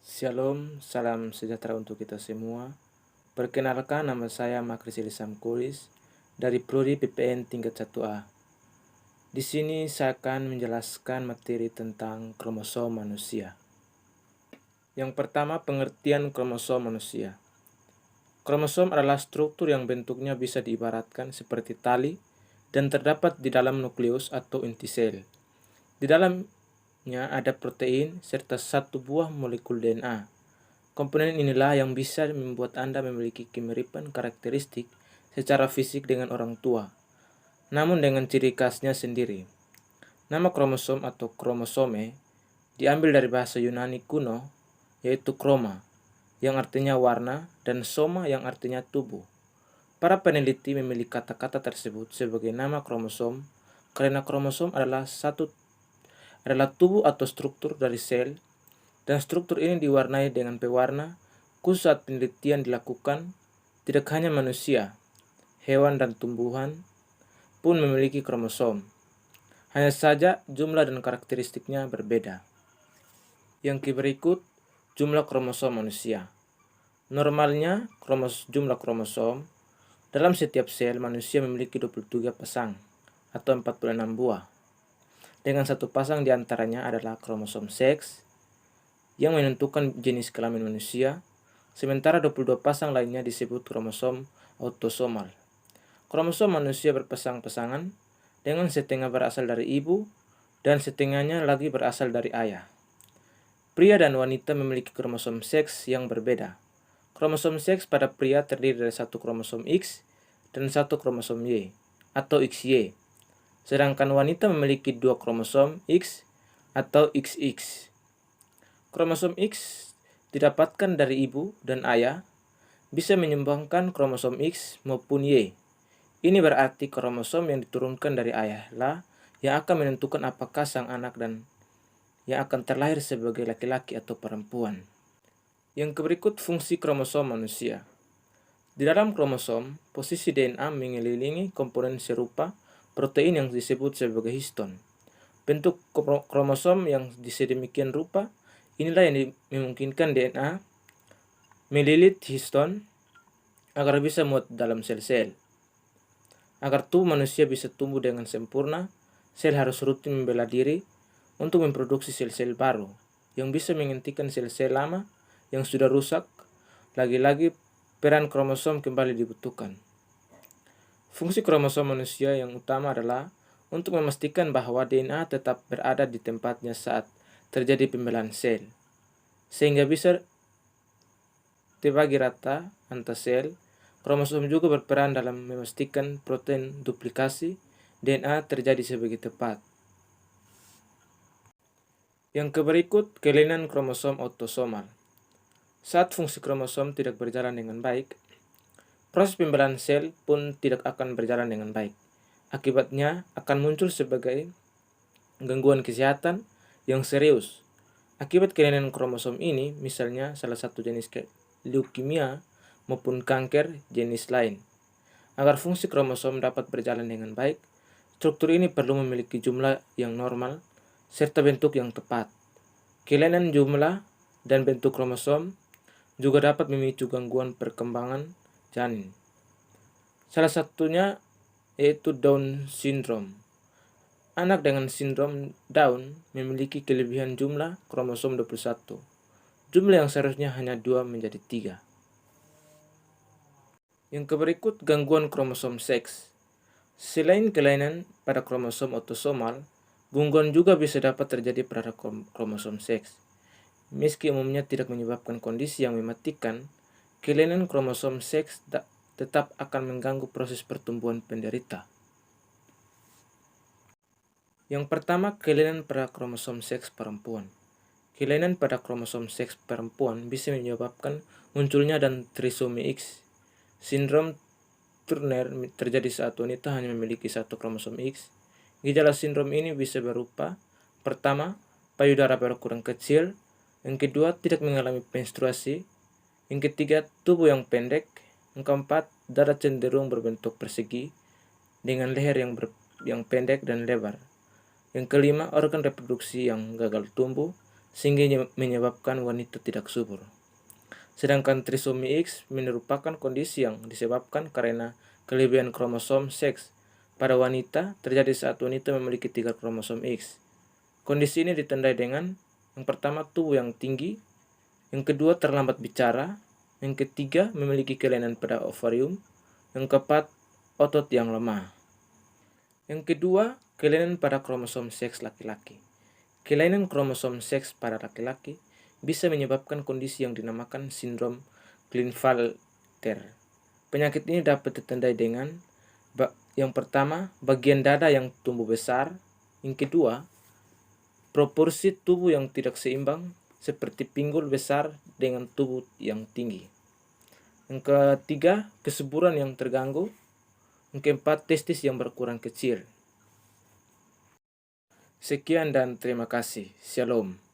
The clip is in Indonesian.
Shalom, salam sejahtera untuk kita semua. Perkenalkan, nama saya Makris Elisam Kulis dari Prodi PPN tingkat 1A. Di sini saya akan menjelaskan materi tentang kromosom manusia. Yang pertama, pengertian kromosom manusia. Kromosom adalah struktur yang bentuknya bisa diibaratkan seperti tali dan terdapat di dalam nukleus atau inti sel. Di dalamnya ada protein serta satu buah molekul DNA. Komponen inilah yang bisa membuat Anda memiliki kemiripan karakteristik secara fisik dengan orang tua, namun dengan ciri khasnya sendiri. Nama kromosom atau kromosome diambil dari bahasa Yunani kuno, yaitu kroma, yang artinya warna, dan soma yang artinya tubuh. Para peneliti memilih kata-kata tersebut sebagai nama kromosom karena kromosom adalah tubuh atau struktur dari sel, dan struktur ini diwarnai dengan pewarna khusus saat penelitian dilakukan. Tidak hanya manusia, hewan dan tumbuhan pun memiliki kromosom. Hanya saja jumlah dan karakteristiknya berbeda. Yang berikut jumlah kromosom manusia. Normalnya jumlah kromosom dalam setiap sel manusia memiliki 23 pasang atau 46 buah. Dengan satu pasang diantaranya adalah kromosom seks yang menentukan jenis kelamin manusia, sementara 22 pasang lainnya disebut kromosom autosomal. Kromosom manusia berpasang-pasangan dengan setengah berasal dari ibu dan setengahnya lagi berasal dari ayah. Pria dan wanita memiliki kromosom seks yang berbeda. Kromosom seks pada pria terdiri dari satu kromosom X dan satu kromosom Y atau XY. Sedangkan wanita memiliki dua kromosom X atau XX. Kromosom X didapatkan dari ibu dan ayah bisa menyumbangkan kromosom X maupun Y. Ini berarti kromosom yang diturunkan dari ayah lah yang akan menentukan apakah sang anak dan yang akan terlahir sebagai laki-laki atau perempuan. Yang berikut fungsi kromosom manusia. Di dalam kromosom, posisi DNA mengelilingi komponen serupa protein yang disebut sebagai histon. Bentuk kromosom yang sedemikian rupa inilah yang memungkinkan DNA melilit histon agar bisa muat dalam sel-sel. Agar tubuh manusia bisa tumbuh dengan sempurna, sel harus rutin membela diri untuk memproduksi sel-sel baru yang bisa menghentikan sel-sel lama yang sudah rusak. Lagi-lagi peran kromosom kembali dibutuhkan. Fungsi kromosom manusia yang utama adalah untuk memastikan bahwa DNA tetap berada di tempatnya saat terjadi pembelahan sel, sehingga bisa dibagi rata antar sel. Kromosom juga berperan dalam memastikan protein duplikasi DNA terjadi sebagai tepat. Yang berikut kelainan kromosom autosomal. Saat fungsi kromosom tidak berjalan dengan baik, proses pembelahan sel pun tidak akan berjalan dengan baik. Akibatnya akan muncul sebagai gangguan kesehatan yang serius. Akibat kelainan kromosom ini, misalnya salah satu jenis leukemia maupun kanker jenis lain. Agar fungsi kromosom dapat berjalan dengan baik, struktur ini perlu memiliki jumlah yang normal serta bentuk yang tepat. Kelainan jumlah dan bentuk kromosom juga dapat memicu gangguan perkembangan janin. Salah satunya yaitu Down syndrome. Anak dengan sindrom Down memiliki kelebihan jumlah kromosom 21. Jumlah yang seharusnya hanya 2 menjadi 3. Yang berikut gangguan kromosom seks. Selain kelainan pada kromosom autosomal, gangguan juga bisa dapat terjadi pada kromosom seks. Meski umumnya tidak menyebabkan kondisi yang mematikan, kelainan kromosom seks tetap akan mengganggu proses pertumbuhan penderita. Yang pertama, kelainan pada kromosom seks perempuan. Kelainan pada kromosom seks perempuan bisa menyebabkan munculnya dan trisomi X. Sindrom Turner terjadi saat wanita hanya memiliki satu kromosom X. Gejala sindrom ini bisa berupa: pertama, payudara berkurang kecil; yang kedua, tidak mengalami menstruasi; yang ketiga, tubuh yang pendek; yang keempat, dada cenderung berbentuk persegi dengan leher yang pendek dan lebar; yang kelima, organ reproduksi yang gagal tumbuh; sehingga menyebabkan wanita tidak subur. Sedangkan trisomi X merupakan kondisi yang disebabkan karena kelebihan kromosom seks pada wanita terjadi saat wanita memiliki 3 kromosom X. Kondisi ini ditandai dengan yang pertama tubuh yang tinggi, yang kedua terlambat bicara, yang ketiga memiliki kelainan pada ovarium, yang keempat otot yang lemah. Yang kedua, kelainan pada kromosom seks laki-laki. Kelainan kromosom seks pada laki-laki bisa menyebabkan kondisi yang dinamakan sindrom Klinefelter. Penyakit ini dapat ditandai dengan yang pertama, bagian dada yang tumbuh besar. Yang kedua, proporsi tubuh yang tidak seimbang seperti pinggul besar dengan tubuh yang tinggi. Yang ketiga, kesuburan yang terganggu. Yang keempat, testis yang berkurang kecil. Sekian dan terima kasih. Shalom.